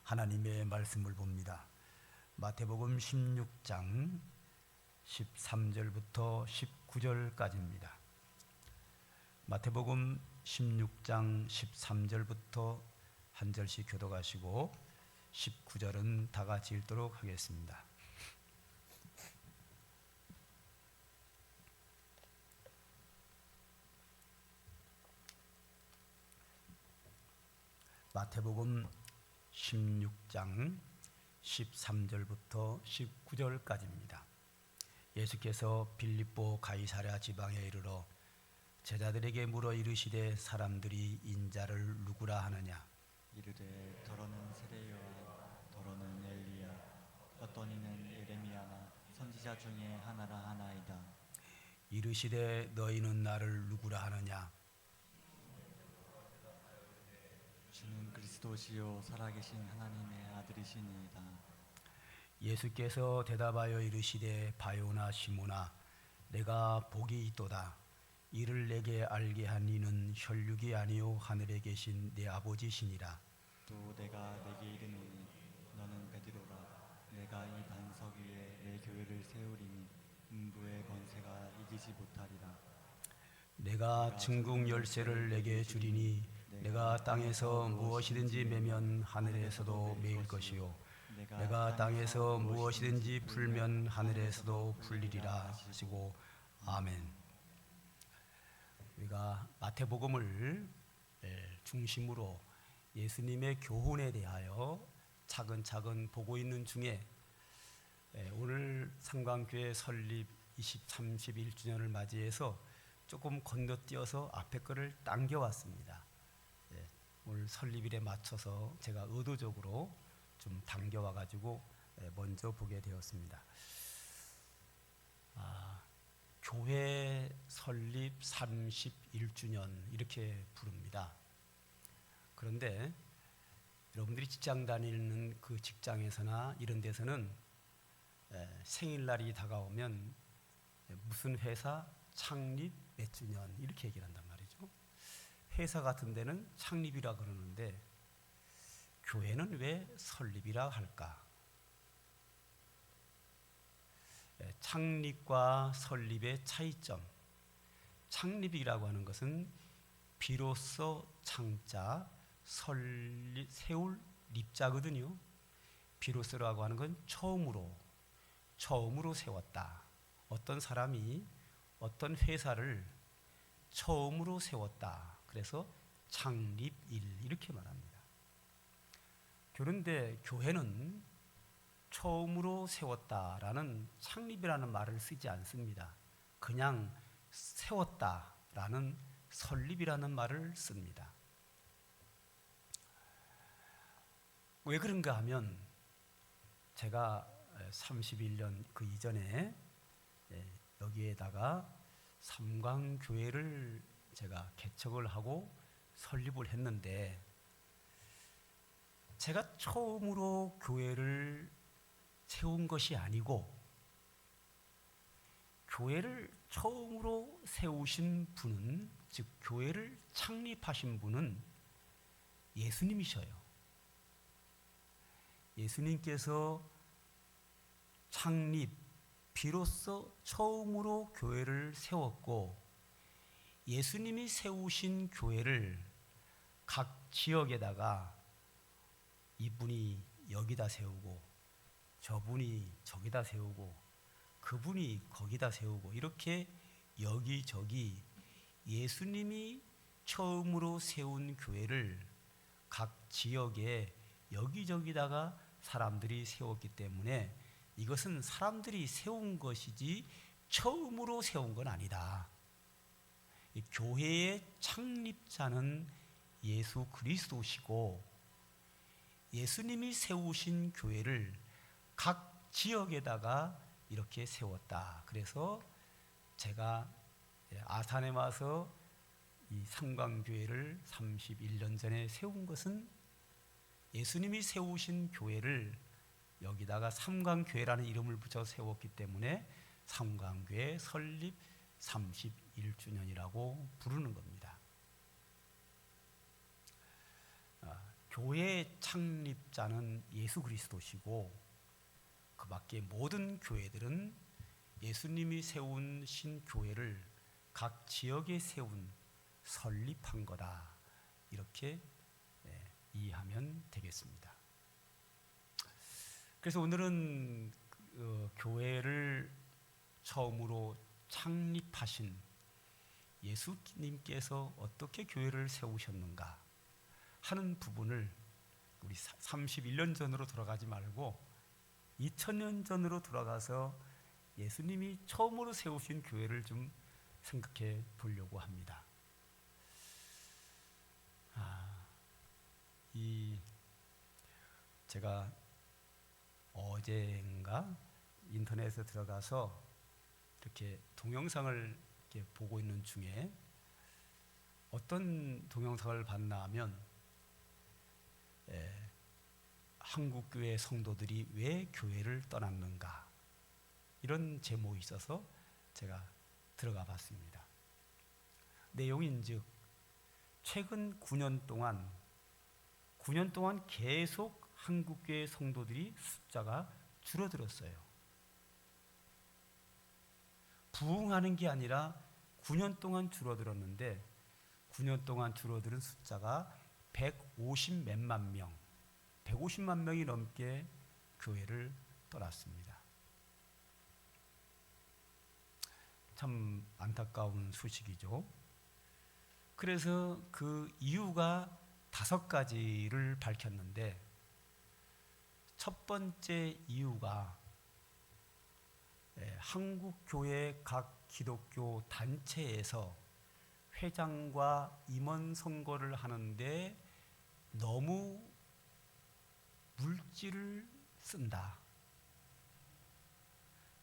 하나님의 말씀을 봅니다. 마태복음 16장 13절부터 19절까지입니다. 마태복음 16장 13절부터 한 절씩 교독하시고 19절은 다 같이 읽도록 하겠습니다. 마태복음 16장 13절부터 19절까지입니다. 예수께서 빌립보 가이사랴 지방에 이르러 제자들에게 물어 이르시되 사람들이 인자를 누구라 하느냐? 이르되 더러는 세례요한, 더러는 엘리야, 어떤 이는 예레미야나 선지자 중에 하나라 하나이다. 이르시되 너희는 나를 누구라 하느냐? 주는 그리스도시요 살아계신 하나님의 아들이시니이다. 예수께서 대답하여 이르시되 바요나 시모나 내가 복이 있도다. 이를 내게 알게 한 이는 혈육이 아니요 하늘에 계신 내 아버지시니라. 또 내가 내게 이르노니 너는 베드로라. 내가 이 반석 위에 내 교회를 세우리니 음부의 권세가 이기지 못하리라. 내가 천국 열쇠를 내게 주리니 내가 땅에서 무엇이든지 매면 하늘에서도 매일 것이요 내가 땅에서 무엇이든지 풀면 하늘에서도 풀리리라 하시고 아멘. 우리가 마태복음을 중심으로 예수님의 교훈에 대하여 차근차근 보고 있는 중에 오늘 삼강교회 설립 31주년을 맞이해서 조금 건너뛰어서 앞에 거를 당겨왔습니다. 오늘 설립일에 맞춰서 제가 의도적으로 좀 당겨와가지고 먼저 보게 되었습니다. 교회 설립 31주년 이렇게 부릅니다. 그런데 여러분들이 직장 다니는 그 직장에서나 이런 데서는 생일날이 다가오면 무슨 회사 창립 몇 주년 이렇게 얘기를 한단 말이죠. 회사 같은 데는 창립이라 그러는데 교회는 왜 설립이라 할까? 창립과 설립의 차이점. 창립이라고 하는 것은 비로소 창자, 세울 립자거든요. 비로소라고 하는 건 처음으로 세웠다. 어떤 사람이 어떤 회사를 처음으로 세웠다. 그래서 창립일 이렇게 말합니다. 그런데 교회는 처음으로 세웠다라는 창립이라는 말을 쓰지 않습니다. 그냥 세웠다라는 설립이라는 말을 씁니다. 왜 그런가 하면 제가 31년 그 이전에 여기에다가 삼강교회를 제가 개척을 하고 설립을 했는데 제가 처음으로 교회를 세운 것이 아니고 교회를 처음으로 세우신 분은, 즉 교회를 창립하신 분은 예수님이셔요. 예수님께서 비로소 처음으로 교회를 세웠고 예수님이 세우신 교회를 각 지역에다가 이분이 여기다 세우고 저분이 저기다 세우고 그분이 거기다 세우고 이렇게 여기저기 예수님이 처음으로 세운 교회를 각 지역에 여기저기다가 사람들이 세웠기 때문에 이것은 사람들이 세운 것이지 처음으로 세운 건 아니다. 이 교회의 창립자는 예수 그리스도시고 예수님이 세우신 교회를 각 지역에다가 이렇게 세웠다. 그래서 제가 아산에 와서 이 삼강교회를 31년 전에 세운 것은 예수님이 세우신 교회를 여기다가 삼강교회라는 이름을 붙여 세웠기 때문에 삼강교회 설립 31주년이라고 부르는 겁니다. 교회 창립자는 예수 그리스도시고 그 밖에 모든 교회들은 예수님이 세우신 교회를 각 지역에 세운 설립한 거다. 이렇게 이해하면 되겠습니다. 그래서 오늘은 교회를 처음으로 창립하신 예수님께서 어떻게 교회를 세우셨는가 하는 부분을 우리 31년 전으로 돌아가지 말고 2000년 전으로 돌아가서 예수님이 처음으로 세우신 교회를 좀 생각해 보려고 합니다. 제가 어제인가 인터넷에 들어가서 이렇게 동영상을 이렇게 보고 있는 중에 어떤 동영상을 봤나 하면 한국교회 성도들이 왜 교회를 떠났는가 이런 제목이 있어서 제가 들어가 봤습니다. 내용인즉 최근 9년 동안 계속 한국교회 성도들이 숫자가 줄어들었어요. 부흥하는 게 아니라 9년 동안 줄어들었는데 9년 동안 줄어든 숫자가 150몇만 명, 150만 명이 넘게 교회를 떠났습니다. 참 안타까운 소식이죠. 그래서 그 이유가 5가지를 밝혔는데 첫 번째 이유가 한국교회 각 기독교 단체에서 회장과 임원 선거를 하는데 너무 물질을 쓴다.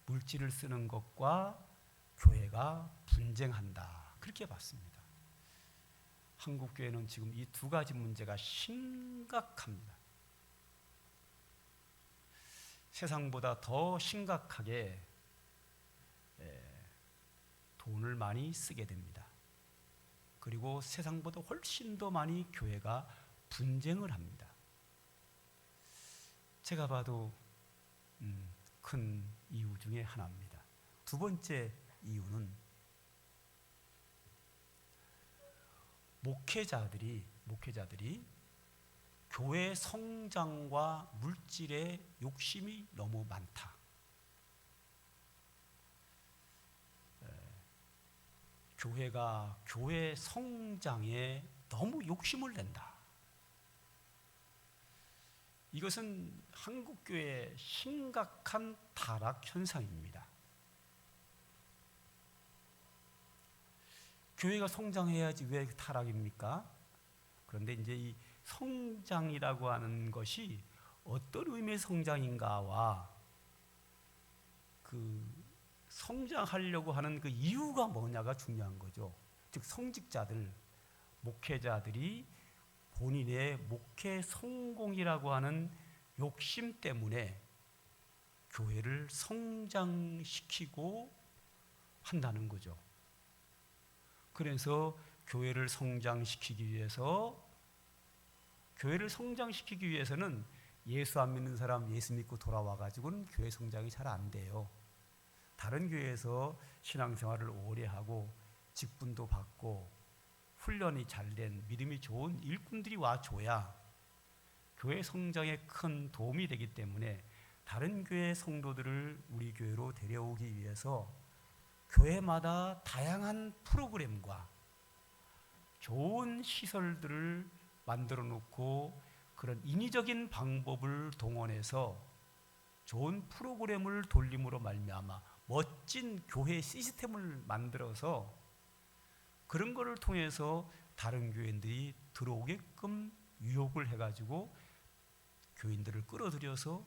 물질을 쓰는 것과 교회가 분쟁한다. 그렇게 봤습니다. 한국교회는 지금 이 2가지 문제가 심각합니다. 세상보다 더 심각하게 돈을 많이 쓰게 됩니다. 그리고 세상보다 훨씬 더 많이 교회가 분쟁을 합니다. 제가 봐도 큰 이유 중에 하나입니다. 2번째 이유는 목회자들이 교회 성장과 물질에 욕심이 너무 많다. 교회가 교회 성장에 너무 욕심을 낸다. 이것은 한국교회의 심각한 타락 현상입니다. 교회가 성장해야지 왜 타락입니까? 그런데 이제 이 성장이라고 하는 것이 어떤 의미의 성장인가와 그 성장하려고 하는 그 이유가 뭐냐가 중요한 거죠. 즉 성직자들, 목회자들이 본인의 목회 성공이라고 하는 욕심 때문에 교회를 성장시키고 한다는 거죠. 그래서 교회를 성장시키기 위해서는 예수 안 믿는 사람 예수 믿고 돌아와 가지고는 교회 성장이 잘 안 돼요. 다른 교회에서 신앙생활을 오래 하고 직분도 받고 훈련이 잘된 믿음이 좋은 일꾼들이 와줘야 교회 성장에 큰 도움이 되기 때문에 다른 교회 성도들을 우리 교회로 데려오기 위해서 교회마다 다양한 프로그램과 좋은 시설들을 만들어 놓고 그런 인위적인 방법을 동원해서 좋은 프로그램을 돌림으로 말미암아 멋진 교회 시스템을 만들어서 그런 거를 통해서 다른 교인들이 들어오게끔 유혹을 해가지고 교인들을 끌어들여서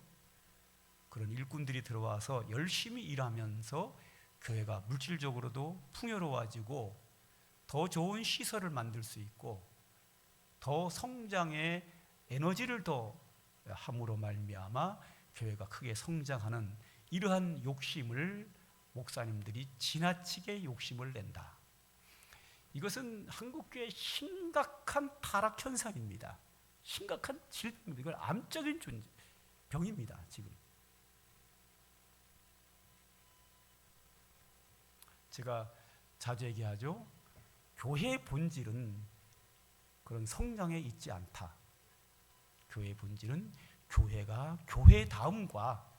그런 일꾼들이 들어와서 열심히 일하면서 교회가 물질적으로도 풍요로워지고 더 좋은 시설을 만들 수 있고 더 성장의 에너지를 더 함으로 말미암아 교회가 크게 성장하는 이러한 욕심을 목사님들이 지나치게 욕심을 낸다. 이것은 한국교회의 심각한 타락 현상입니다. 심각한 질병입니다. 이건 암적인 병입니다. 지금 제가 자주 얘기하죠. 교회의 본질은 그런 성장에 있지 않다. 교회의 본질은 교회가 교회다움과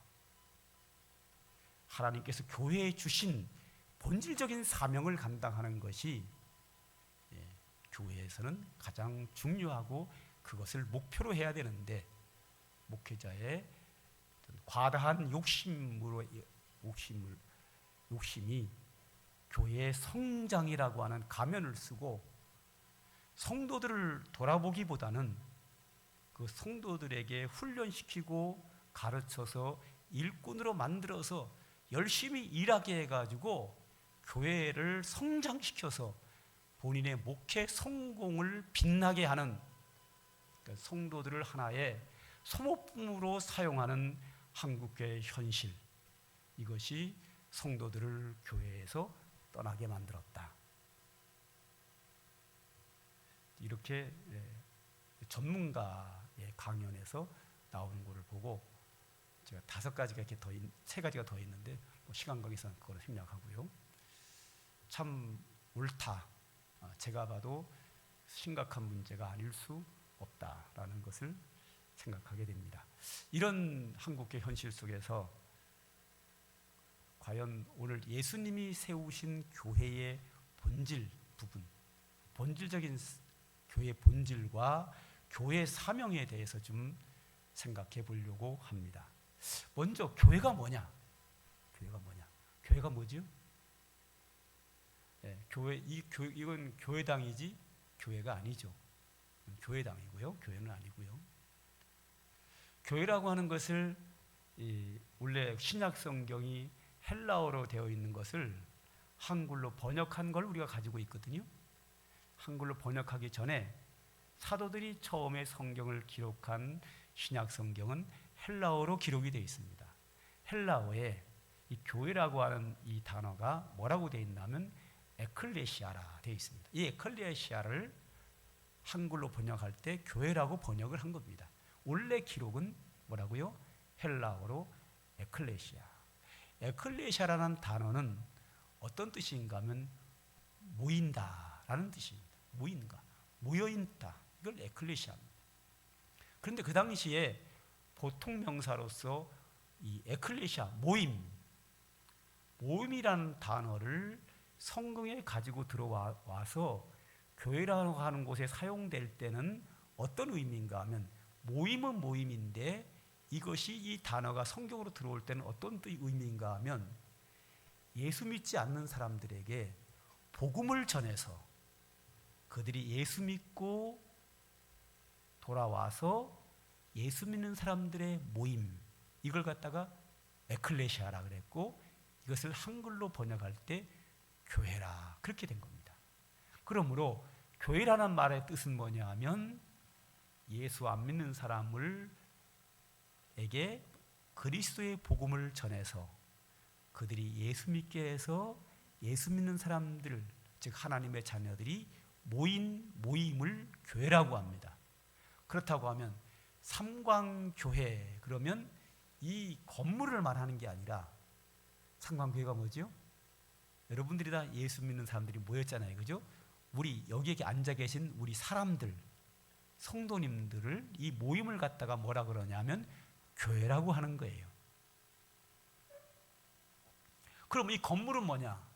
하나님께서 교회에 주신 본질적인 사명을 감당하는 것이 교회에서는 가장 중요하고 그것을 목표로 해야 되는데, 목회자의 과다한 욕심이 교회의 성장이라고 하는 가면을 쓰고 성도들을 돌아보기보다는 그 성도들에게 훈련시키고 가르쳐서 일꾼으로 만들어서 열심히 일하게 해가지고 교회를 성장시켜서 본인의 목회 성공을 빛나게 하는, 그러니까 성도들을 하나의 소모품으로 사용하는 한국교회의 현실, 이것이 성도들을 교회에서 떠나게 만들었다. 이렇게 전문가의 강연에서 나오는 것을 보고 제가 5가지가 이렇게 더 3가지가 더 있는데 시간 관계상 그걸 생략하고요. 참 옳다. 제가 봐도 심각한 문제가 아닐 수 없다라는 것을 생각하게 됩니다. 이런 한국의 현실 속에서 과연 오늘 예수님이 세우신 교회의 본질 부분, 본질적인 교회의 본질과 교회 사명에 대해서 좀 생각해 보려고 합니다. 먼저 교회가 뭐냐? 교회가 뭐죠? 이건 교회당이지 교회가 아니죠. 교회당이고요. 교회는 아니고요. 교회라고 하는 것을 원래 신약 성경이 헬라어로 되어 있는 것을 한글로 번역한 걸 우리가 가지고 있거든요. 한글로 번역하기 전에 사도들이 처음에 성경을 기록한 신약 성경은 헬라어로 기록이 되어 있습니다. 헬라어에 이 교회라고 하는 이 단어가 뭐라고 되어 있냐면 에클레시아라 되어 있습니다. 이 에클레시아를 한글로 번역할 때 교회라고 번역을 한 겁니다. 원래 기록은 뭐라고요? 헬라어로 에클레시아. 에클레시아라는 단어는 어떤 뜻인가 하면 모인다라는 뜻입니다. 모인가, 모여있다. 이걸 에클레시아입니다. 그런데 그 당시에 보통 명사로서 이 에클레시아, 모임이라는 단어를 성경에 가지고 들어와서 교회라고 하는 곳에 사용될 때는 어떤 의미인가 하면 모임은 모임인데 이것이 이 단어가 성경으로 들어올 때는 어떤 의미인가 하면 예수 믿지 않는 사람들에게 복음을 전해서 그들이 예수 믿고 돌아와서 예수 믿는 사람들의 모임, 이걸 갖다가 에클레시아라 그랬고 이것을 한글로 번역할 때 교회라 그렇게 된 겁니다. 그러므로 교회라는 말의 뜻은 뭐냐 하면 예수 안 믿는 사람에게 그리스도의 복음을 전해서 그들이 예수 믿게 해서 예수 믿는 사람들, 즉 하나님의 자녀들이 모임을 교회라고 합니다. 그렇다고 하면 삼광교회, 그러면 이 건물을 말하는 게 아니라 삼광교회가 뭐죠? 여러분들이 다 예수 믿는 사람들이 모였잖아요, 그죠? 우리 여기에 앉아 계신 우리 사람들, 성도님들을 이 모임을 갖다가 뭐라 그러냐면 교회라고 하는 거예요. 그럼 이 건물은 뭐냐?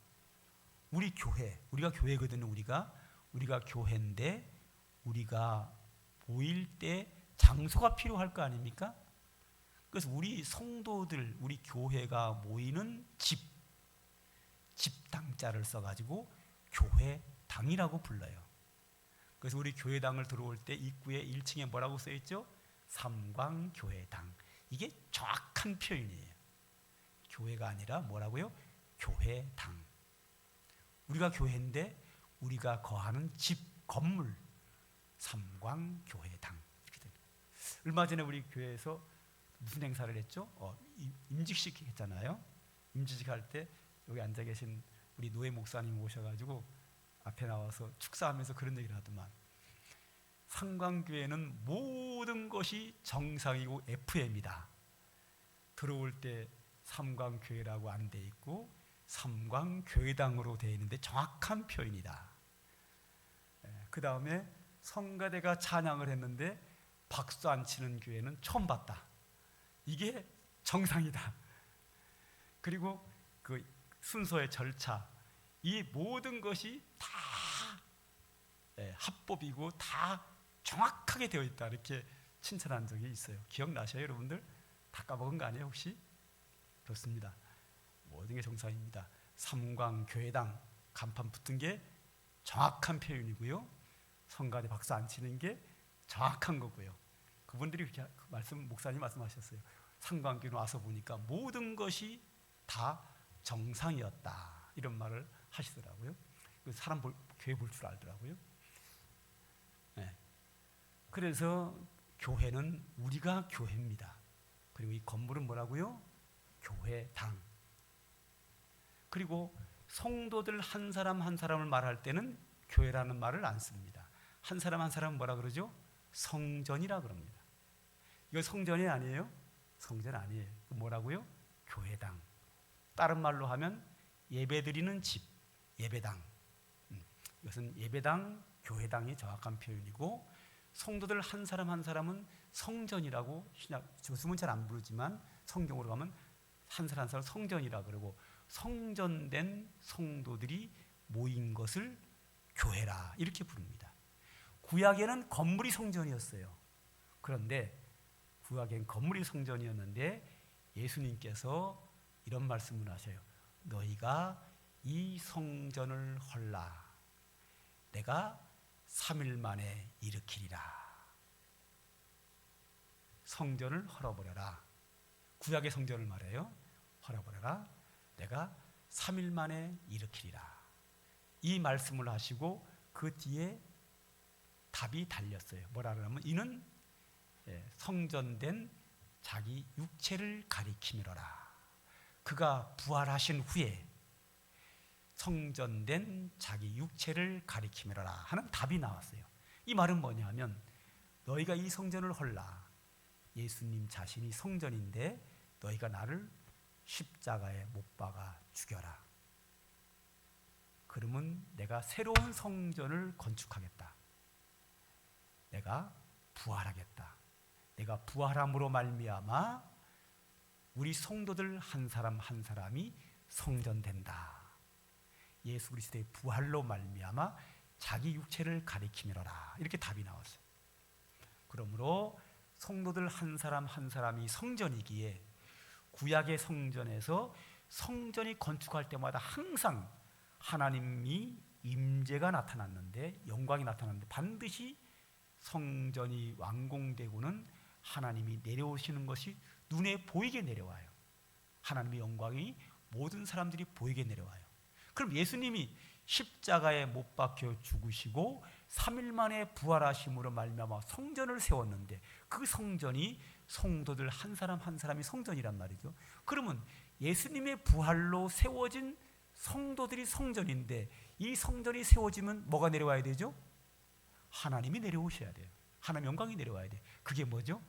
우리 교회, 우리가 교회거든요. 우리가 교회인데 우리가 모일 때 장소가 필요할 거 아닙니까? 그래서 우리 성도들, 우리 교회가 모이는 집당자를 써가지고 교회당이라고 불러요. 그래서 우리 교회당을 들어올 때 입구에 1층에 뭐라고 써있죠? 삼광교회당. 이게 정확한 표현이에요. 교회가 아니라 뭐라고요? 교회당. 우리가 교회인데 우리가 거하는 집, 건물, 삼광교회당. 이렇게 됩니다. 얼마 전에 우리 교회에서 무슨 행사를 했죠? 임직식 했잖아요. 임직식 할 때 여기 앉아 계신 우리 노예 목사님 오셔가지고 앞에 나와서 축사하면서 그런 얘기를 하더만 상광교회는 모든 것이 정상이고 FM이다. 들어올 때 삼광교회라고 안 돼 있고 삼광교회당으로 되어 있는데 정확한 표현이다. 그 다음에 성가대가 찬양을 했는데 박수 안 치는 교회는 처음 봤다. 이게 정상이다. 그리고 그 순서의 절차, 이 모든 것이 다 합법이고 다 정확하게 되어 있다. 이렇게 칭찬한 적이 있어요. 기억나셔요, 여러분들? 다 까먹은 거 아니에요, 혹시? 그렇습니다. 모든 게 정상입니다. 삼광교회당 간판 붙은 게 정확한 표현이고요. 성가대 박수 안 치는 게 정확한 거고요. 그분들이 그렇게 목사님 말씀하셨어요. 삼광교회 와서 보니까 모든 것이 다 정상이었다. 이런 말을 하시더라고요. 사람 교회 볼 줄 알더라고요. 네. 그래서 교회는 우리가 교회입니다. 그리고 이 건물은 뭐라고요? 교회당. 그리고 성도들 한 사람 한 사람을 말할 때는 교회라는 말을 안 씁니다. 한 사람 한 사람은 뭐라 그러죠? 성전이라 그럽니다. 이거 성전이 아니에요? 성전 아니에요. 뭐라고요? 교회당. 다른 말로 하면 예배드리는 집, 예배당. 이것은 예배당, 교회당이 정확한 표현이고, 성도들 한 사람 한 사람은 성전이라고 요즘은 잘 안 부르지만 성경으로 가면 한 사람 한 사람 성전이라 그러고, 성전된 성도들이 모인 것을 교회라 이렇게 부릅니다. 구약에는 건물이 성전이었어요. 그런데 구약엔 건물이 성전이었는데 예수님께서 이런 말씀을 하셔요. 너희가 이 성전을 헐라. 내가 3일 만에 일으키리라. 성전을 헐어버려라. 구약의 성전을 말해요. 헐어버려라. 내가 3일 만에 일으키리라. 이 말씀을 하시고 그 뒤에 답이 달렸어요. 뭐라 그러면 이는 성전된 자기 육체를 가리키미로라. 그가 부활하신 후에 성전된 자기 육체를 가리키미로라 하는 답이 나왔어요. 이 말은 뭐냐면 너희가 이 성전을 헐라. 예수님 자신이 성전인데 너희가 나를 십자가에 못 박아 죽여라. 그러면 내가 새로운 성전을 건축하겠다. 내가 부활하겠다. 내가 부활함으로 말미암아 우리 성도들 한 사람 한 사람이 성전된다. 예수 그리스도의 부활로 말미암아 자기 육체를 가리키미로라. 이렇게 답이 나왔어요. 그러므로 성도들 한 사람 한 사람이 성전이기에 구약의 성전에서 성전이 건축할 때마다 항상 하나님이 임재가 나타났는데, 영광이 나타났는데 반드시 성전이 완공되고는 하나님이 내려오시는 것이 눈에 보이게 내려와요. 하나님의 영광이 모든 사람들이 보이게 내려와요. 그럼 예수님이 십자가에 못 박혀 죽으시고 3일 만에 부활하심으로 말미암아 성전을 세웠는데 그 성전이 성도들 한 사람 한 사람이 성전이란 말이죠. 그러면 예수님의 부활로 세워진 성도들이 성전인데 이 성전이 세워지면 뭐가 내려와야 되죠? 하나님이 내려오셔야 돼요. 하나님 영광이 내려와야 돼요. 그게 뭐죠?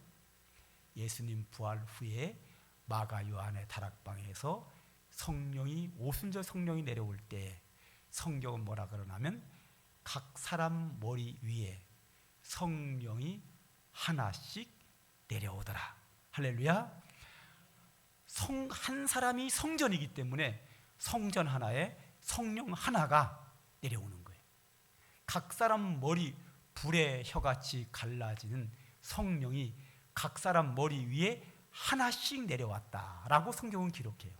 예수님 부활 후에 마가 요한의 다락방에서 성령이 오순절 성령이 내려올 때 성경은 뭐라 그러냐면 각 사람 머리 위에 성령이 하나씩 내려오더라. 할렐루야. 한 사람이 성전이기 때문에 성전 하나에 성령 하나가 내려오는 거예요. 각 사람 머리 불의 혀같이 갈라지는 성령이 각 사람 머리 위에 하나씩 내려왔다라고 성경은 기록해요.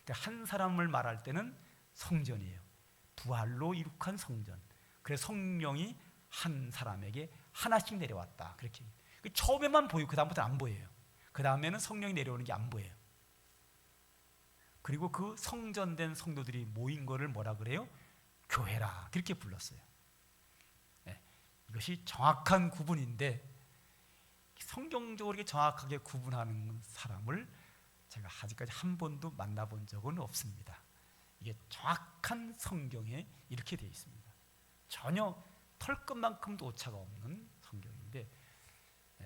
그러니까 한 사람을 말할 때는 성전이에요. 부활로 이룩한 성전. 그래서 성령이 한 사람에게 하나씩 내려왔다. 그렇게 처음에만 보이고 그 다음부터는 안 보여요. 그 다음에는 성령이 내려오는 게 안 보여요. 그리고 그 성전된 성도들이 모인 거를 뭐라 그래요? 교회라 그렇게 불렀어요. 네, 이것이 정확한 구분인데 성경적으로 이렇게 정확하게 구분하는 사람을 제가 아직까지 한 번도 만나본 적은 없습니다. 이게 정확한 성경에 이렇게 되어 있습니다. 전혀 털끝만큼도 오차가 없는 성경인데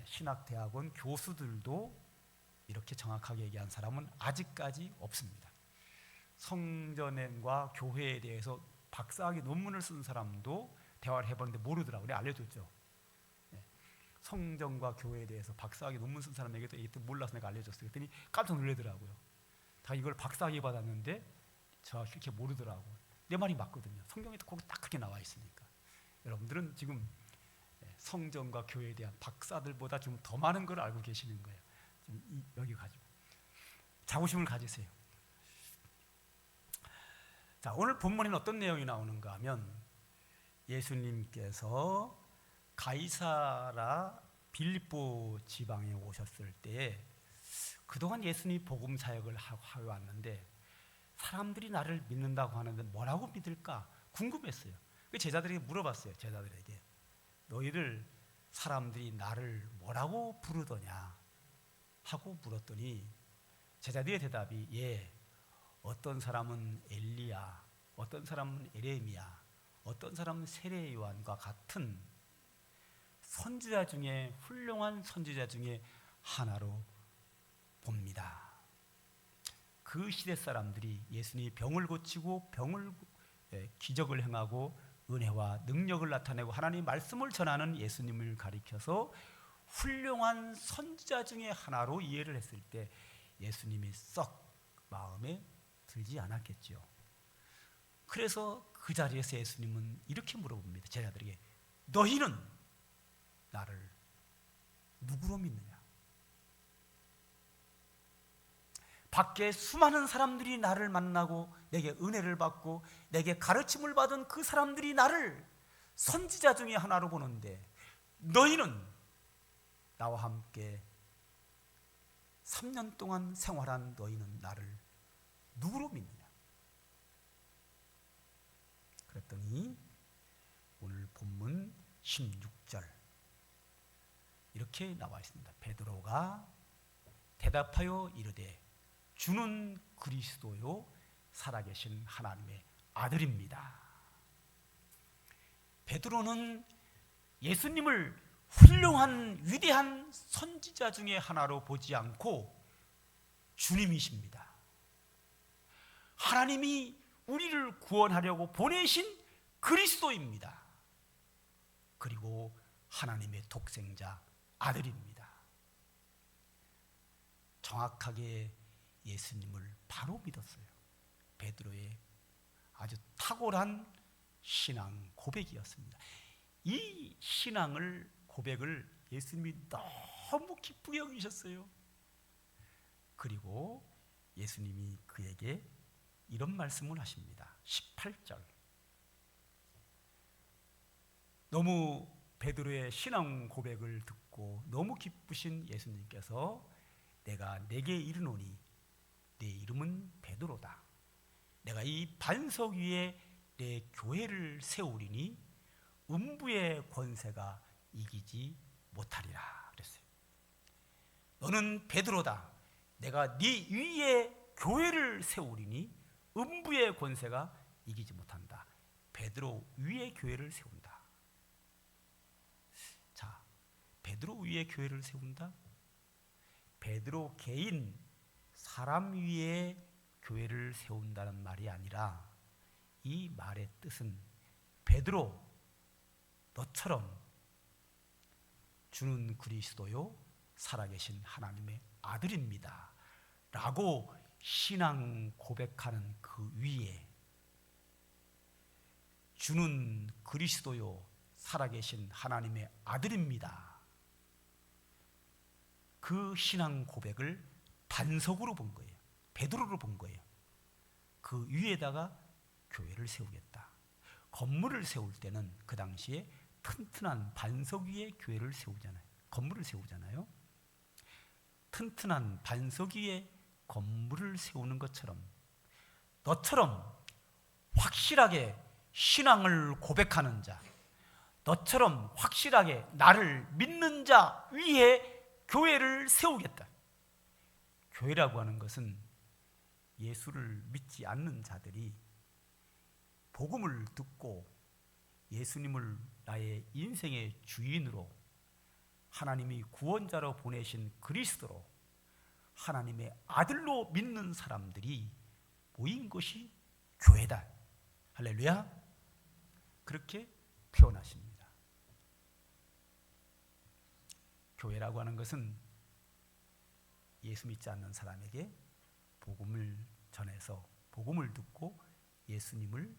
신학대학원 교수들도 이렇게 정확하게 얘기한 사람은 아직까지 없습니다. 성전과 교회에 대해서 박사학위 논문을 쓴 사람도 대화를 해봤는데 모르더라고요. 내가 알려줬죠. 성전과 교회에 대해서 박사학위 논문 쓴 사람에게도 이게 몰라서 내가 알려줬어요. 그랬더니 깜짝 놀라더라고요. 다 이걸 박사학위 받았는데 저 이렇게 모르더라고. 내 말이 맞거든요. 성경에 거기 딱 그렇게 나와 있으니까. 여러분들은 지금 성전과 교회에 대한 박사들보다 좀 더 많은 걸 알고 계시는 거예요. 여기 가지고 자부심을 가지세요. 자, 오늘 본문에는 어떤 내용이 나오는가 하면 예수님께서 가이사라 빌립보 지방에 오셨을 때 그동안 예수님이 복음 사역을 하고 왔는데 사람들이 나를 믿는다고 하는데 뭐라고 믿을까 궁금했어요. 그 제자들에게 물어봤어요. 제자들에게 너희들 사람들이 나를 뭐라고 부르더냐 하고 물었더니 제자들의 대답이 어떤 사람은 엘리야, 어떤 사람은 에레미야, 어떤 사람은 세례 요한과 같은 선지자 중에 훌륭한 선지자 중에 하나로 봅니다. 그 시대 사람들이 예수님이 병을 고치고 기적을 행하고 은혜와 능력을 나타내고 하나님의 말씀을 전하는 예수님을 가리켜서 훌륭한 선지자 중에 하나로 이해를 했을 때 예수님이 썩 마음에 들지 않았겠죠. 그래서 그 자리에서 예수님은 이렇게 물어봅니다. 제자들에게 너희는 나를 누구로 믿느냐? 밖에 수많은 사람들이 나를 만나고 내게 은혜를 받고 내게 가르침을 받은 그 사람들이 나를 선지자 중에 하나로 보는데 너희는 나와 함께 3년 동안 생활한 너희는 나를 누구로 믿느냐? 그랬더니 오늘 본문 16절 이렇게 나와 있습니다. 베드로가 대답하여 이르되 주는 그리스도요 살아계신 하나님의 아들입니다. 베드로는 예수님을 훌륭한 위대한 선지자 중에 하나로 보지 않고 주님이십니다. 하나님이 우리를 구원하려고 보내신 그리스도입니다. 그리고 하나님의 독생자 아들입니다. 정확하게 예수님을 바로 믿었어요. 베드로의 아주 탁월한 신앙 고백이었습니다. 이 신앙을 고백을 예수님이 너무 기쁘게 여기셨어요. 그리고 예수님이 그에게 이런 말씀을 하십니다. 18절. 너무 베드로의 신앙 고백을 듣고 너무 기쁘신 예수님께서 내가 내게 이르노니 내 이름은 베드로다. 내가 이 반석 위에 내 교회를 세우리니 음부의 권세가 이기지 못하리라 그랬어요. 너는 베드로다. 내가 네 위에 교회를 세우리니 음부의 권세가 이기지 못한다. 베드로 위에 교회를 세운다. 자, 베드로 위에 교회를 세운다? 베드로 개인 사람 위에 교회를 세운다는 말이 아니라 이 말의 뜻은 베드로 너처럼 주는 그리스도요 살아계신 하나님의 아들입니다 라고 신앙 고백하는 그 위에 주는 그리스도요 살아계신 하나님의 아들입니다. 그 신앙 고백을 반석으로 본 거예요. 베드로로 본 거예요. 그 위에다가 교회를 세우겠다. 건물을 세울 때는 그 당시에 튼튼한 반석 위에 교회를 세우잖아요. 건물을 세우잖아요. 튼튼한 반석 위에 건물을 세우는 것처럼 너처럼 확실하게 신앙을 고백하는 자, 너처럼 확실하게 나를 믿는 자 위에 교회를 세우겠다. 교회라고 하는 것은 예수를 믿지 않는 자들이 복음을 듣고 예수님을 나의 인생의 주인으로 하나님이 구원자로 보내신 그리스도로 하나님의 아들로 믿는 사람들이 모인 것이 교회다. 할렐루야. 그렇게 표현하십니다. 교회라고 하는 것은 예수 믿지 않는 사람에게 복음을 전해서 복음을 듣고 예수님을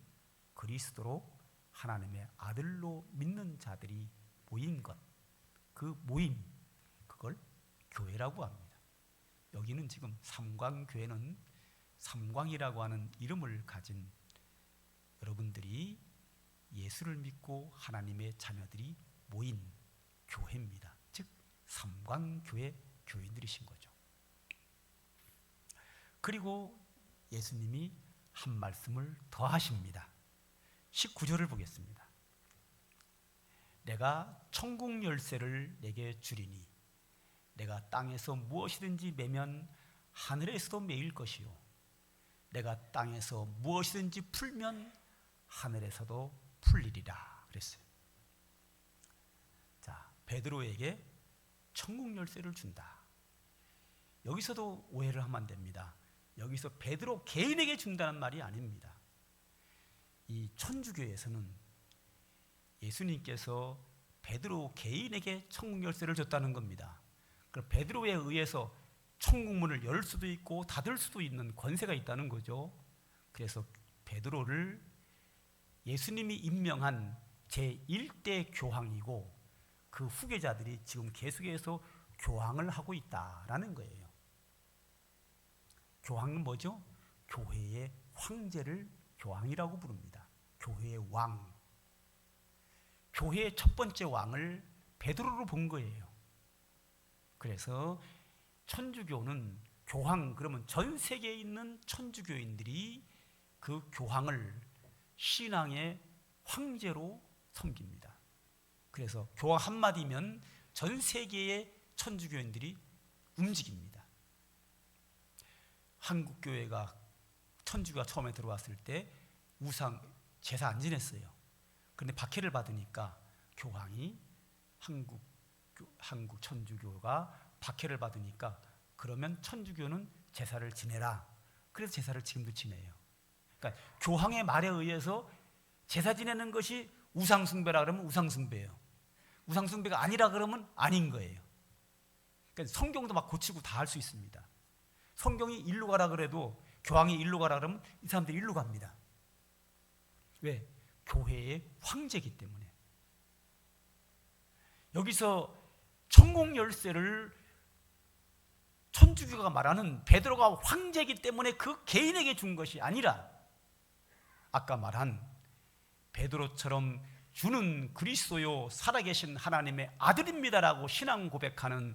그리스도로 하나님의 아들로 믿는 자들이 모인 것, 그 모임, 그걸 교회라고 합니다. 여기는 지금 삼광교회는 삼광이라고 하는 이름을 가진 여러분들이 예수를 믿고 하나님의 자녀들이 모인 교회입니다. 즉 삼광교회 교인들이신 거죠. 그리고 예수님이 한 말씀을 더 하십니다. 19절을 보겠습니다. 내가 천국 열쇠를 내게 주리니 내가 땅에서 무엇이든지 매면 하늘에서도 매일 것이요 내가 땅에서 무엇이든지 풀면 하늘에서도 풀리리라 그랬어요. 자, 베드로에게 천국 열쇠를 준다. 여기서도 오해를 하면 안 됩니다. 여기서 베드로 개인에게 준다는 말이 아닙니다. 이 천주교에서는 예수님께서 베드로 개인에게 천국 열쇠를 줬다는 겁니다. 그럼 베드로에 의해서 천국문을 열 수도 있고 닫을 수도 있는 권세가 있다는 거죠. 그래서 베드로를 예수님이 임명한 제1대 교황이고 그 후계자들이 지금 계속해서 교황을 하고 있다라는 거예요. 교황은 뭐죠? 교회의 황제를 교황이라고 부릅니다. 교회의 왕. 교회의 첫 번째 왕을 베드로로 본 거예요. 그래서 천주교는 교황, 그러면 전 세계에 있는 천주교인들이 그 교황을 신앙의 황제로 섬깁니다. 그래서 교황 한마디면 전 세계의 천주교인들이 움직입니다. 한국교회가 천주교가 처음에 들어왔을 때 우상 제사 안 지냈어요. 그런데 박해를 받으니까 교황이 한국 천주교가 박해를 받으니까 그러면 천주교는 제사를 지내라. 그래서 제사를 지금도 지내요. 그러니까 교황의 말에 의해서 제사 지내는 것이 우상숭배라 그러면 우상숭배예요. 우상숭배가 아니라 그러면 아닌 거예요. 그러니까 성경도 막 고치고 다 할 수 있습니다. 성경이 일로 가라 그래도 교황이 일로 가라 그러면 이 사람들이 일로 갑니다. 왜? 교회의 황제이기 때문에. 여기서 천국 열쇠를 천주교가 말하는 베드로가 황제이기 때문에 그 개인에게 준 것이 아니라 아까 말한 베드로처럼 주는 그리스도요 살아계신 하나님의 아들입니다라고 신앙 고백하는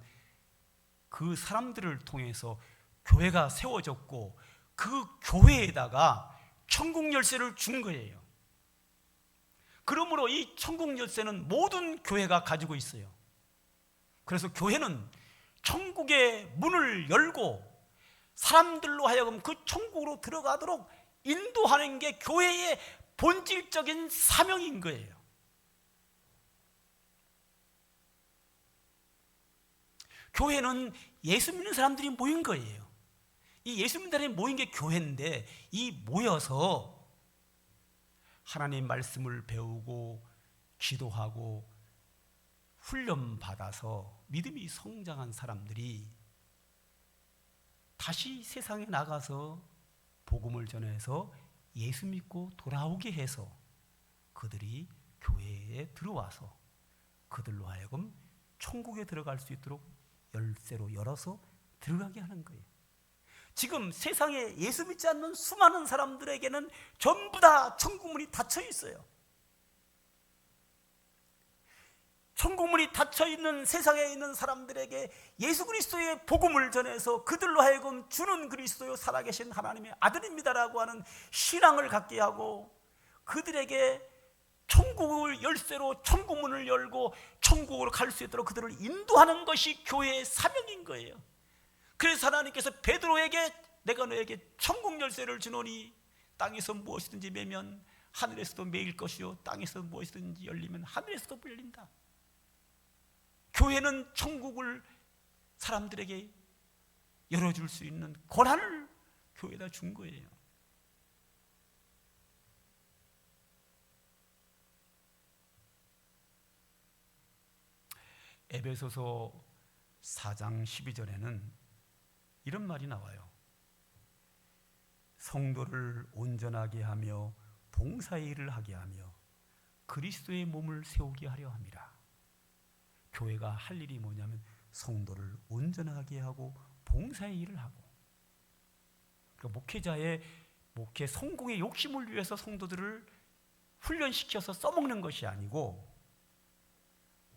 그 사람들을 통해서 교회가 세워졌고 그 교회에다가 천국 열쇠를 준 거예요. 그러므로 이 천국 열쇠는 모든 교회가 가지고 있어요. 그래서 교회는 천국의 문을 열고 사람들로 하여금 그 천국으로 들어가도록 인도하는 게 교회의 본질적인 사명인 거예요. 교회는 예수 믿는 사람들이 모인 거예요. 이 예수 믿는 사람이 모인 게 교회인데 이 모여서 하나님 말씀을 배우고 기도하고 훈련받아서 믿음이 성장한 사람들이 다시 세상에 나가서 복음을 전해서 예수 믿고 돌아오게 해서 그들이 교회에 들어와서 그들로 하여금 천국에 들어갈 수 있도록 열쇠로 열어서 들어가게 하는 거예요. 지금 세상에 예수 믿지 않는 수많은 사람들에게는 전부 다 천국문이 닫혀 있어요. 천국문이 닫혀 있는 세상에 있는 사람들에게 예수 그리스도의 복음을 전해서 그들로 하여금 주는 그리스도요 살아계신 하나님의 아들입니다라고 하는 신앙을 갖게 하고 그들에게 천국을 열쇠로 천국문을 열고 천국으로 갈 수 있도록 그들을 인도하는 것이 교회의 사명인 거예요. 그래서 하나님께서 베드로에게 내가 너에게 천국 열쇠를 주노니 땅에서 무엇이든지 매면 하늘에서도 매일 것이요 땅에서 무엇이든지 열리면 하늘에서도 열린다. 교회는 천국을 사람들에게 열어줄 수 있는 권한을 교회에다 준 거예요. 에베소서 4장 12절에는 이런 말이 나와요. 성도를 온전하게 하며 봉사의 일을 하게 하며 그리스도의 몸을 세우게 하려 함이라. 교회가 할 일이 뭐냐면 성도를 온전하게 하고 봉사의 일을 하고, 그러니까 목회자의 목회 성공의 욕심을 위해서 성도들을 훈련시켜서 써먹는 것이 아니고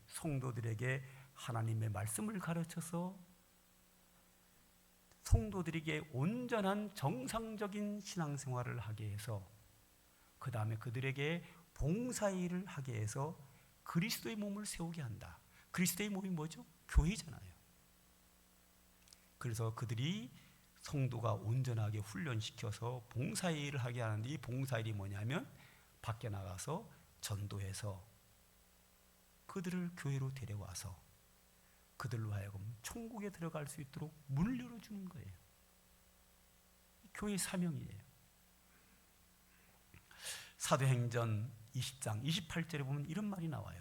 성도들에게 하나님의 말씀을 가르쳐서 성도들에게 온전한 정상적인 신앙생활을 하게 해서 그 다음에 그들에게 봉사의 일을 하게 해서 그리스도의 몸을 세우게 한다. 그리스도의 몸이 뭐죠? 교회잖아요. 그래서 그들이 성도가 온전하게 훈련시켜서 봉사의 일을 하게 하는데, 이 봉사의 일이 뭐냐면 밖에 나가서 전도해서 그들을 교회로 데려와서 그들로 하여금 천국에 들어갈 수 있도록 문을 열어주는 거예요. 교회의 사명이에요. 사도행전 20장 28절에 보면 이런 말이 나와요.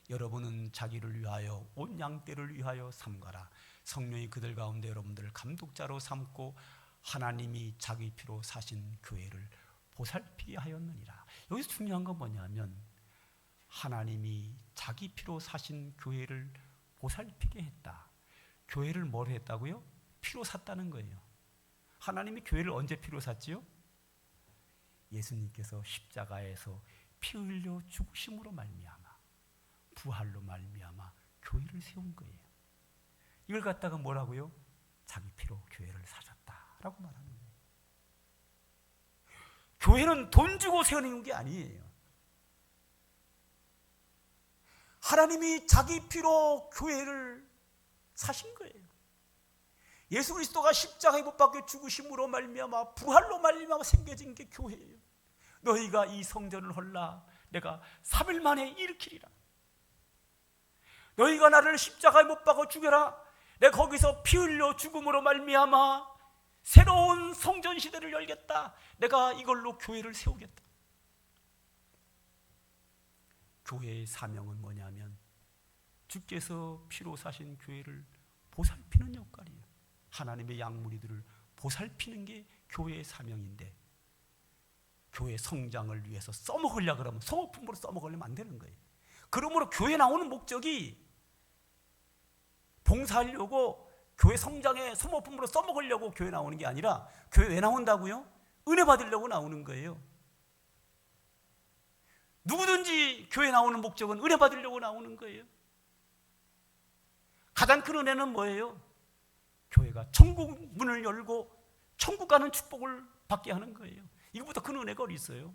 여러분은 자기를 위하여 온 양떼를 위하여 삼가라. 성령이 그들 가운데 여러분들을 감독자로 삼고 하나님이 자기 피로 사신 교회를 보살피게 하였느니라. 여기서 중요한 건 뭐냐면 하나님이 자기 피로 사신 교회를 보살피게 했다. 교회를 뭘 했다고요? 피로 샀다는 거예요. 하나님이 교회를 언제 피로 샀지요? 예수님께서 십자가에서 피 흘려 죽으심으로 말미암아 부활로 말미암아 교회를 세운 거예요. 이걸 갖다가 뭐라고요? 자기 피로 교회를 사셨다라고 말하는 거예요. 교회는 돈 주고 세우는 게 아니에요. 하나님이 자기 피로 교회를 사신 거예요. 예수 그리스도가 십자가에 못 박혀 죽으심으로 말미암아 부활로 말미암아 생겨진 게 교회예요. 너희가 이 성전을 헐라 내가 3일 만에 일으키리라. 너희가 나를 십자가에 못 박아 죽여라. 내가 거기서 피 흘려 죽음으로 말미암아 새로운 성전 시대를 열겠다. 내가 이걸로 교회를 세우겠다. 교회의 사명은 뭐냐면 주께서 피로 사신 교회를 보살피는 역할이에요. 하나님의 양무리들을 보살피는 게 교회의 사명인데, 교회 성장을 위해서 써먹으려고 그러면 소모품으로 써먹으려면 안 되는 거예요. 그러므로 교회 나오는 목적이 봉사하려고 교회 성장에 소모품으로 써먹으려고 교회 나오는 게 아니라, 교회 왜 나온다고요? 은혜 받으려고 나오는 거예요. 누구든지 교회 나오는 목적은 은혜 받으려고 나오는 거예요. 가장 큰 은혜는 뭐예요? 교회가 천국 문을 열고 천국 가는 축복을 받게 하는 거예요. 이거보다 큰 은혜가 어디 있어요?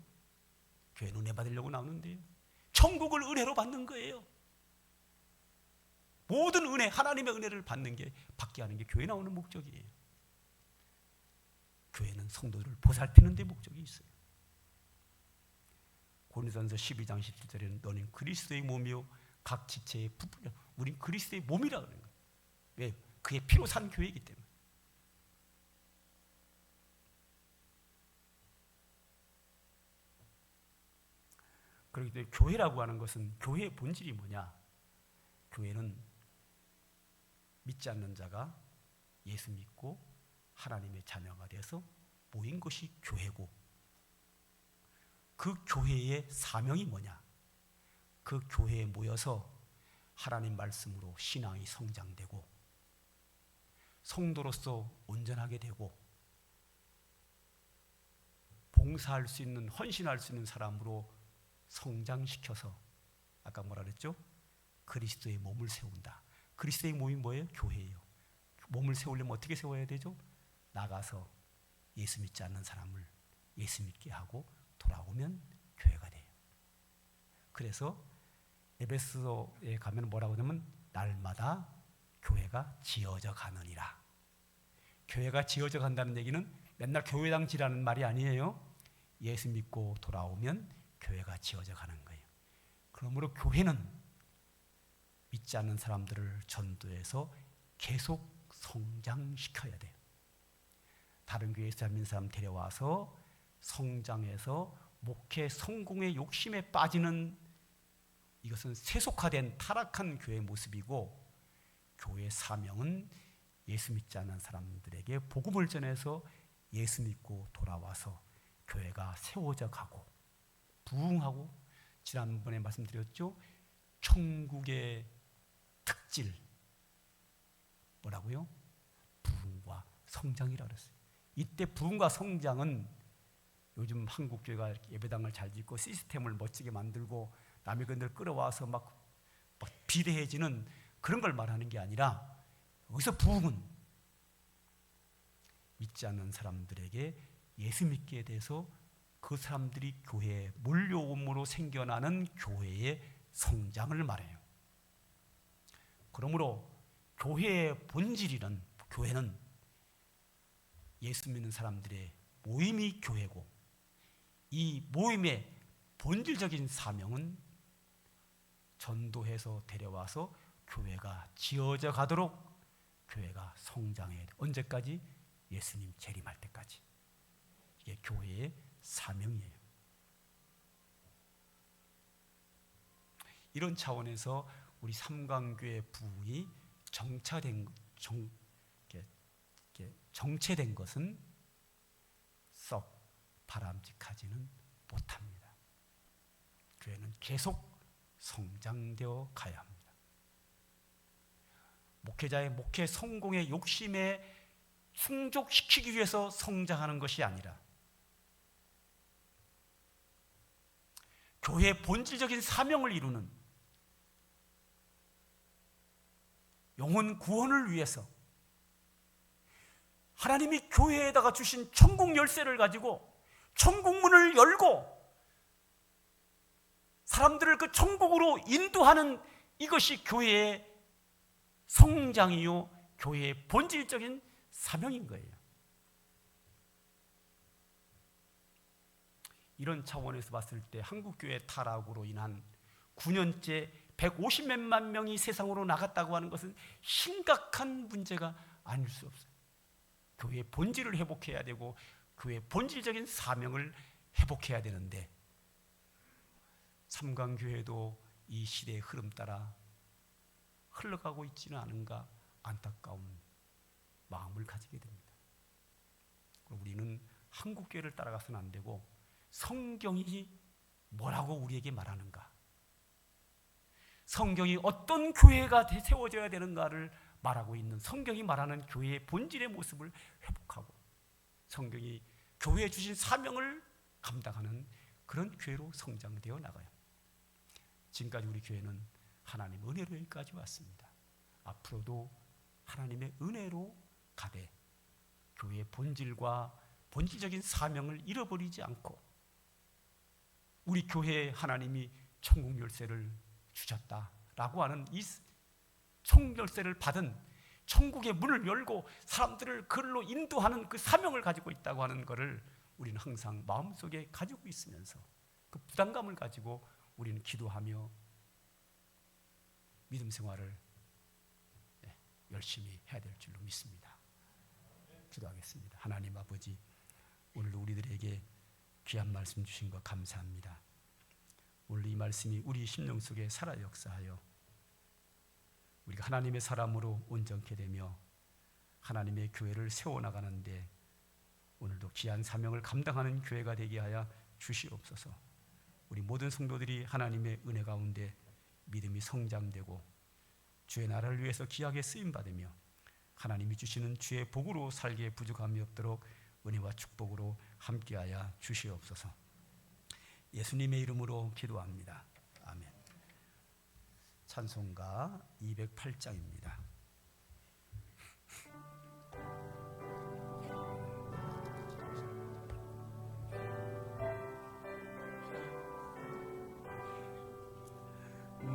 교회는 은혜 받으려고 나오는데요. 천국을 은혜로 받는 거예요. 모든 은혜, 하나님의 은혜를 받게 하는 게 교회 나오는 목적이에요. 교회는 성도들을 보살피는 데 목적이 있어요. 고린도전서 12장 17절에는 너는 그리스도의 몸이요 각 지체의 부분이야. 우린 그리스도의 몸이라 그러는 거예요. 왜? 그의 피로 산 교회이기 때문에. 그렇기 때문에 교회라고 하는 것은, 교회의 본질이 뭐냐? 교회는 믿지 않는 자가 예수 믿고 하나님의 자녀가 되어서 모인 것이 교회고, 그 교회의 사명이 뭐냐? 그 교회에 모여서 하나님 말씀으로 신앙이 성장되고 성도로서 온전하게 되고 봉사할 수 있는, 헌신할 수 있는 사람으로 성장시켜서, 아까 뭐라 그랬죠? 그리스도의 몸을 세운다. 그리스도의 몸이 뭐예요? 교회예요. 몸을 세우려면 어떻게 세워야 되죠? 나가서 예수 믿지 않는 사람을 예수 믿게 하고 돌아오면 교회가 돼요. 그래서 에베소에 가면 뭐라고 하냐면 날마다 교회가 지어져 가느니라. 교회가 지어져 간다는 얘기는 맨날 교회당 지라는 말이 아니에요. 예수 믿고 돌아오면 교회가 지어져 가는 거예요. 그러므로 교회는 믿지 않는 사람들을 전도해서 계속 성장시켜야 돼요. 다른 교회에서 믿는 사람 데려와서 성장해서 목회 성공의 욕심에 빠지는, 이것은 세속화된 타락한 교회의 모습이고, 교회의 사명은 예수 믿지 않는 사람들에게 복음을 전해서 예수 믿고 돌아와서 교회가 세워져 가고 부흥하고, 지난번에 말씀드렸죠, 천국의 특질 뭐라고요? 부흥과 성장이라고 그랬어요. 이때 부흥과 성장은 요즘 한국 교회가 예배당을 잘 짓고 시스템을 멋지게 만들고 남의 건들 끌어와서 막 비대해지는 그런 걸 말하는 게 아니라, 여기서 부흥은 믿지 않는 사람들에게 예수 믿게 돼서 그 사람들이 교회에 몰려옴으로 생겨나는 교회의 성장을 말해요. 그러므로 교회의 본질이란, 교회는 예수 믿는 사람들의 모임이 교회고, 이 모임의 본질적인 사명은 전도해서 데려와서 교회가 지어져 가도록 교회가 성장해야 돼. 언제까지? 예수님 재림할 때까지. 이게 교회의 사명이에요. 이런 차원에서 우리 삼강교회 부흥이 정체된 것은 썩 바람직하지는 못합니다. 교회는 계속 성장되어 가야 합니다. 목회자의 목회 성공의 욕심에 충족시키기 위해서 성장하는 것이 아니라, 교회의 본질적인 사명을 이루는 영혼 구원을 위해서 하나님이 교회에다가 주신 천국 열쇠를 가지고 천국문을 열고 사람들을 그 천국으로 인도하는, 이것이 교회의 성장이요 교회의 본질적인 사명인 거예요. 이런 차원에서 봤을 때 한국교회 타락으로 인한 9년째 150몇만 명이 세상으로 나갔다고 하는 것은 심각한 문제가 아닐 수 없어요. 교회의 본질을 회복해야 되고 교회의 본질적인 사명을 회복해야 되는데, 삼강교회도 이 시대의 흐름 따라 흘러가고 있지는 않은가 안타까운 마음을 가지게 됩니다. 우리는 한국교회를 따라가서는 안 되고 성경이 뭐라고 우리에게 말하는가, 성경이 어떤 교회가 세워져야 되는가를 말하고 있는, 성경이 말하는 교회의 본질의 모습을 회복하고 성경이 교회에 주신 사명을 감당하는 그런 교회로 성장되어 나가요. 지금까지 우리 교회는 하나님 은혜로 여기까지 왔습니다. 앞으로도 하나님의 은혜로 가되 교회의 본질과 본질적인 사명을 잃어버리지 않고, 우리 교회에 하나님이 천국 열쇠를 주셨다라고 하는 이 천국 열쇠를 받은, 천국의 문을 열고 사람들을 그걸로 인도하는 그 사명을 가지고 있다고 하는 것을 우리는 항상 마음속에 가지고 있으면서 그 부담감을 가지고 우리는 기도하며 믿음 생활을 열심히 해야 될 줄로 믿습니다. 기도하겠습니다. 하나님 아버지, 오늘 우리들에게 귀한 말씀 주신 것 감사합니다. 오늘 이 말씀이 우리 심령 속에 살아 역사하여 우리가 하나님의 사람으로 온전케 되며 하나님의 교회를 세워나가는데 오늘도 귀한 사명을 감당하는 교회가 되게 하여 주시옵소서. 우리 모든 성도들이 하나님의 은혜 가운데 믿음이 성장되고 주의 나라를 위해서 귀하게 쓰임받으며 하나님이 주시는 주의 복으로 살기에 부족함이 없도록 은혜와 축복으로 함께하여 주시옵소서. 예수님의 이름으로 기도합니다. 아멘. 찬송가 208장입니다.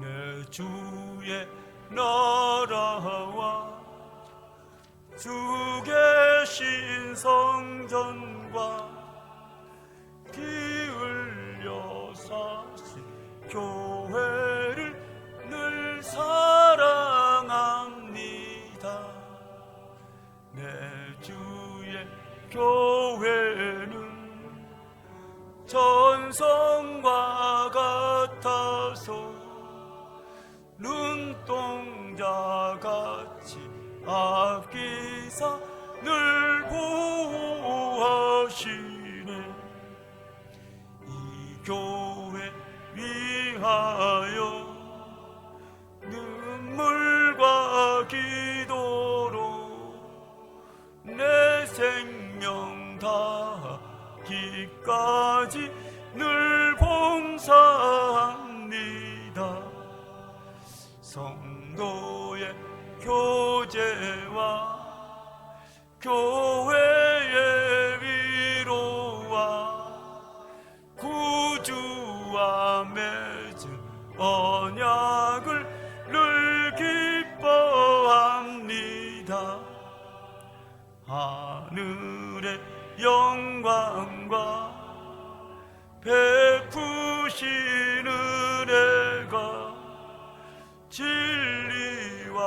내 주의 나라와 주 계신 성전과 내 주의 교회는 전성과 같아서 눈동자같이 아끼사 늘 보호하시네. 이 교회 위하여 눈물과 기도로 내 생명 다하기까지 늘 봉사합니다. 성도의 교제와 교회의 위로와 구주와 맺은 언약을 늘 기뻐합니다. 하늘의 영광과 베푸신 은혜가 진리와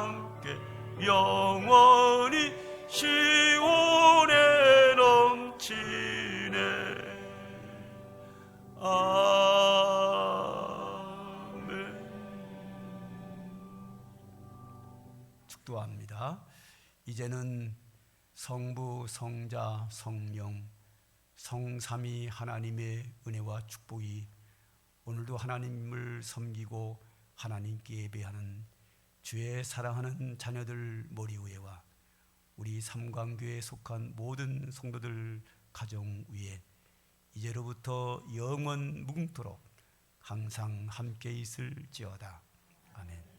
함께 영원히 시온에 넘치네. 아멘. 축도합니다. 이제는 성부, 성자, 성령, 성삼위 하나님의 은혜와 축복이 오늘도 하나님을 섬기고 하나님께 예배하는 주의 사랑하는 자녀들 머리 위에와 우리 삼광교회에 속한 모든 성도들 가정 위에 이제로부터 영원 무궁토록 항상 함께 있을지어다. 아멘.